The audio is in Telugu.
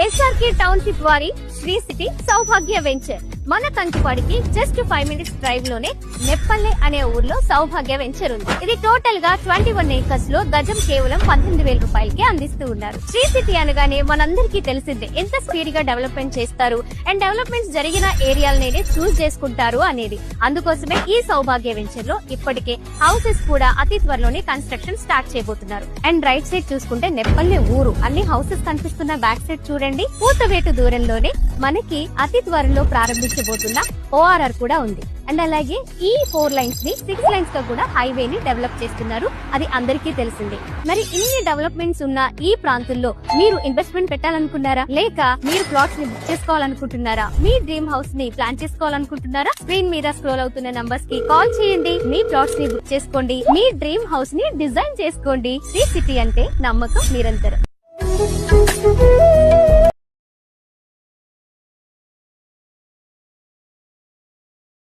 ఎస్ఆర్కే టౌన్షిప్ వారి శ్రీ సిటీ సౌభాగ్య వెంచర్ మన కంచుపాడికి జస్ట్ 5 minutes డ్రైవ్ లోనే నెప్పల్లె అనే ఊర్లో సౌభాగ్య వెంచర్ ఉంది. ఇది టోటల్ గా 21 acres లో గజం కేవలం 18,000 రూపాయలకి అందిస్తూ ఉన్నారు. శ్రీ సిటీ అనగానే మనందరికీ తెలిసిందే ఎంత స్పీడ్ గా డెవలప్మెంట్ చేస్తారు అండ్ డెవలప్మెంట్స్ జరిగిన ఏరియాలనే చూస్ చేసుకుంటారు అనేది. అందుకోసమే ఈ సౌభాగ్య వెంచర్ లో ఇప్పటికే హౌసెస్ కూడా అతి త్వరలోనే కన్స్ట్రక్షన్ స్టార్ట్ చేయబోతున్నారు. అండ్ రైట్ సైడ్ చూసుకుంటే నెప్పల్లె ఊరు అన్ని హౌసెస్ కనిపిస్తున్న బ్యాక్ సైడ్ చూడండి. పూతవేటు దూరంలోనే మనకి అతి త్వరలో ప్రారంభించబోతున్న ORR కూడా ఉంది. అండ్ అలాగే ఈ 4 lines ని 6 lines గా కూడా హైవే ని డెవలప్ చేస్తున్నారు. అది అందరికీ తెలిసిందే. మరి ఇన్ని డెవలప్మెంట్స్ ఉన్న ఈ ప్రాంతంలో మీరు ఇన్వెస్ట్మెంట్ పెట్టాలనుకున్నారా, లేక మీరు ప్లాట్స్ ని బుక్ చేసుకోవాలనుకుంటున్నారా, మీ డ్రీమ్ హౌస్ ని ప్లాన్ చేసుకోవాలనుకుంటున్నారా? స్క్రీన్ మీద స్క్రోల్ అవుతున్న నంబర్స్ కి కాల్ చేయండి. మీ ప్లాట్స్ ని బుక్ చేసుకోండి. మీ డ్రీమ్ హౌస్ ని డిజైన్ చేసుకోండి. శ్రీ సిటీ అంటే నమ్మకం నిరంతరం.